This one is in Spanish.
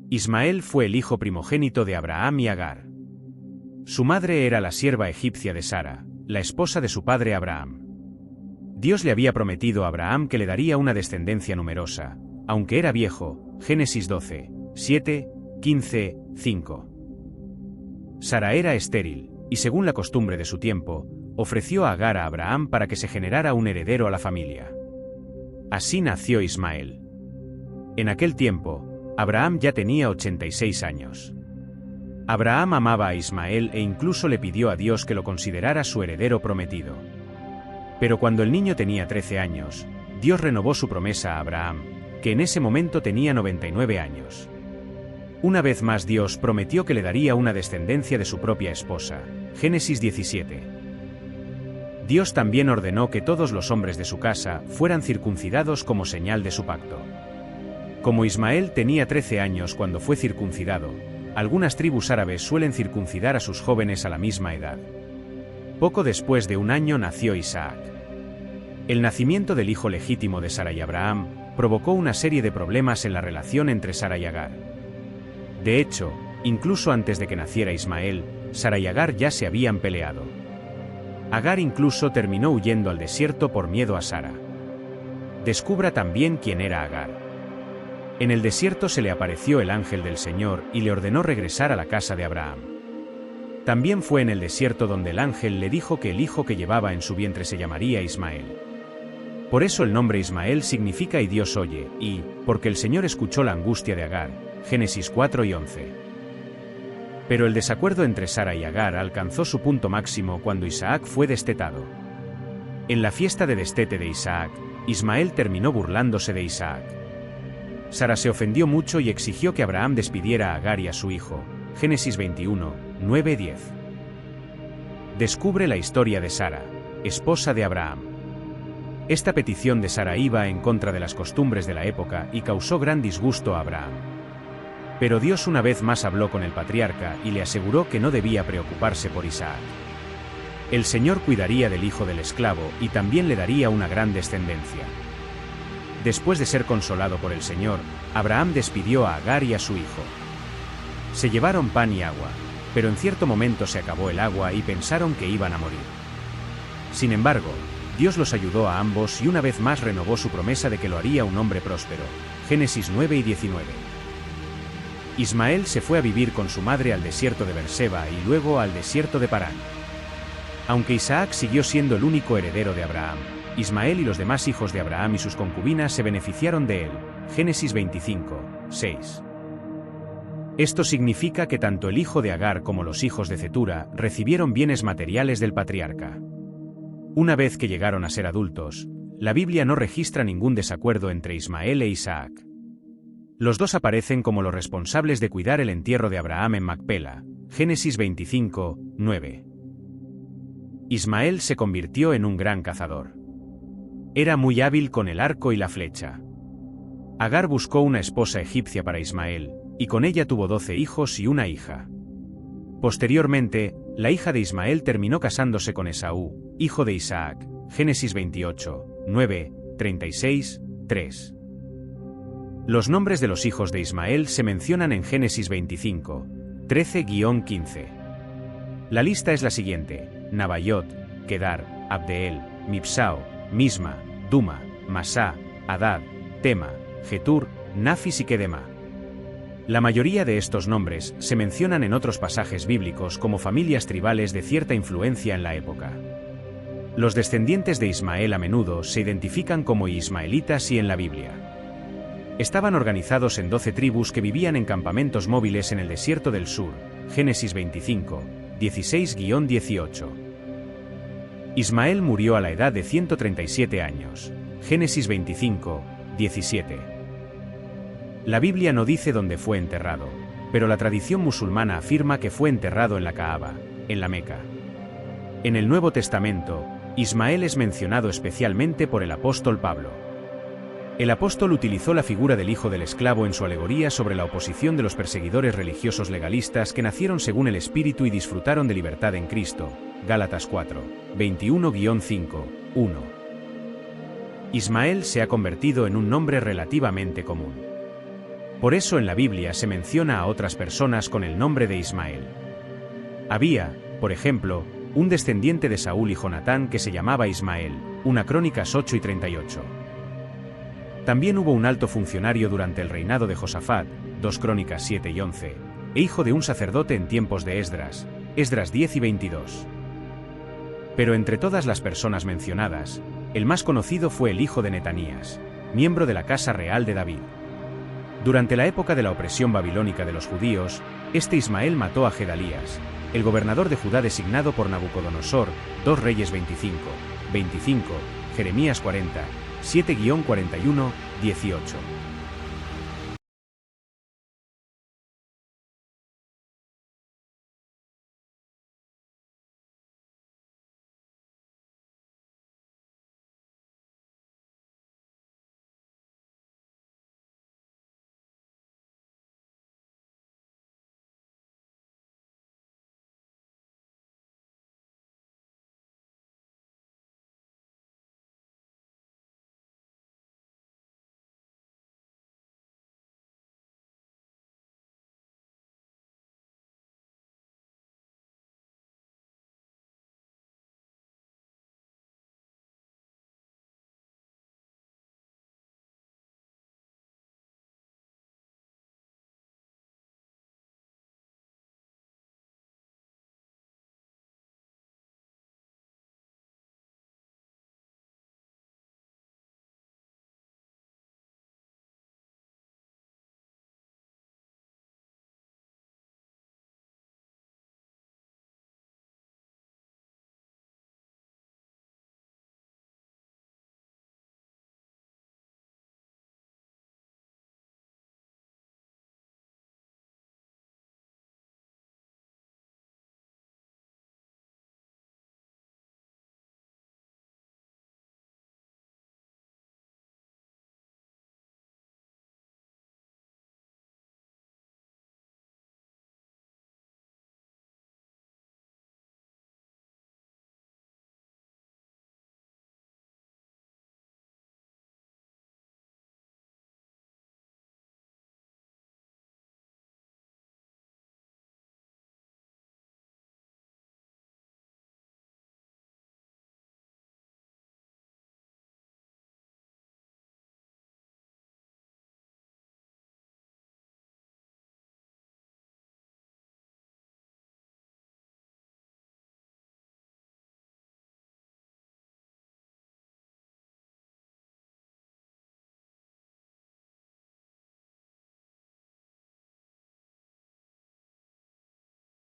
Ismael fue el hijo primogénito de Abraham y Agar. Su madre era la sierva egipcia de Sara, la esposa de su padre Abraham. Dios le había prometido a Abraham que le daría una descendencia numerosa, aunque era viejo. Génesis 12, 7, 15, 5. Sara era estéril, y según la costumbre de su tiempo, ofreció a Agar a Abraham para que se generara un heredero a la familia. Así nació Ismael. En aquel tiempo, Abraham ya tenía 86 años. Abraham amaba a Ismael e incluso le pidió a Dios que lo considerara su heredero prometido. Pero cuando el niño tenía 13 años, Dios renovó su promesa a Abraham, que en ese momento tenía 99 años. Una vez más Dios prometió que le daría una descendencia de su propia esposa. Génesis 17. Dios también ordenó que todos los hombres de su casa fueran circuncidados como señal de su pacto. Como Ismael tenía 13 años cuando fue circuncidado, algunas tribus árabes suelen circuncidar a sus jóvenes a la misma edad. Poco después de un año nació Isaac. El nacimiento del hijo legítimo de Sara y Abraham provocó una serie de problemas en la relación entre Sara y Agar. De hecho, incluso antes de que naciera Ismael, Sara y Agar ya se habían peleado. Agar incluso terminó huyendo al desierto por miedo a Sara. Descubra también quién era Agar. En el desierto se le apareció el ángel del Señor y le ordenó regresar a la casa de Abraham. También fue en el desierto donde el ángel le dijo que el hijo que llevaba en su vientre se llamaría Ismael. Por eso el nombre Ismael significa y Dios oye, y, porque el Señor escuchó la angustia de Agar. Génesis 4 y 11. Pero el desacuerdo entre Sara y Agar alcanzó su punto máximo cuando Isaac fue destetado. En la fiesta de destete de Isaac, Ismael terminó burlándose de Isaac. Sara se ofendió mucho y exigió que Abraham despidiera a Agar y a su hijo. Génesis 21, 9-10. Descubre la historia de Sara, esposa de Abraham. Esta petición de Sara iba en contra de las costumbres de la época y causó gran disgusto a Abraham. Pero Dios una vez más habló con el patriarca y le aseguró que no debía preocuparse por Isaac. El Señor cuidaría del hijo del esclavo y también le daría una gran descendencia. Después de ser consolado por el Señor, Abraham despidió a Agar y a su hijo. Se llevaron pan y agua, pero en cierto momento se acabó el agua y pensaron que iban a morir. Sin embargo, Dios los ayudó a ambos y una vez más renovó su promesa de que lo haría un hombre próspero. Génesis 9 y 19. Ismael se fue a vivir con su madre al desierto de Berseba y luego al desierto de Parán. Aunque Isaac siguió siendo el único heredero de Abraham, Ismael y los demás hijos de Abraham y sus concubinas se beneficiaron de él. Génesis 25, 6. Esto significa que tanto el hijo de Agar como los hijos de Cetura recibieron bienes materiales del patriarca. Una vez que llegaron a ser adultos, la Biblia no registra ningún desacuerdo entre Ismael e Isaac. Los dos aparecen como los responsables de cuidar el entierro de Abraham en Macpela. Génesis 25, 9. Ismael se convirtió en un gran cazador. Era muy hábil con el arco y la flecha. Agar buscó una esposa egipcia para Ismael, y con ella tuvo 12 hijos y una hija. Posteriormente, la hija de Ismael terminó casándose con Esaú, hijo de Isaac. Génesis 28, 9, 36, 3. Los nombres de los hijos de Ismael se mencionan en Génesis 25, 13-15. La lista es la siguiente: Nabaiot, Kedar, Abdeel, Mipsao, Misma, Duma, Masá, Hadad, Tema, Getur, Nafis y Kedema. La mayoría de estos nombres se mencionan en otros pasajes bíblicos como familias tribales de cierta influencia en la época. Los descendientes de Ismael a menudo se identifican como ismaelitas y en la Biblia. Estaban organizados en 12 tribus que vivían en campamentos móviles en el desierto del sur. Génesis 25, 16-18. Ismael murió a la edad de 137 años. Génesis 25, 17. La Biblia no dice dónde fue enterrado, pero la tradición musulmana afirma que fue enterrado en la Kaaba, en la Meca. En el Nuevo Testamento, Ismael es mencionado especialmente por el apóstol Pablo. El apóstol utilizó la figura del hijo del esclavo en su alegoría sobre la oposición de los perseguidores religiosos legalistas que nacieron según el Espíritu y disfrutaron de libertad en Cristo. Gálatas 4, 21-5, 1. Ismael se ha convertido en un nombre relativamente común. Por eso en la Biblia se menciona a otras personas con el nombre de Ismael. Había, por ejemplo, un descendiente de Saúl y Jonatán que se llamaba Ismael, 1 Crónicas 8 y 38. También hubo un alto funcionario durante el reinado de Josafat, 2 Crónicas 7 y 11, e hijo de un sacerdote en tiempos de Esdras, Esdras 10 y 22. Pero entre todas las personas mencionadas, el más conocido fue el hijo de Netanías, miembro de la casa real de David. Durante la época de la opresión babilónica de los judíos, este Ismael mató a Gedalías, el gobernador de Judá designado por Nabucodonosor, 2 Reyes 25, Jeremías 40, 7-41, 18.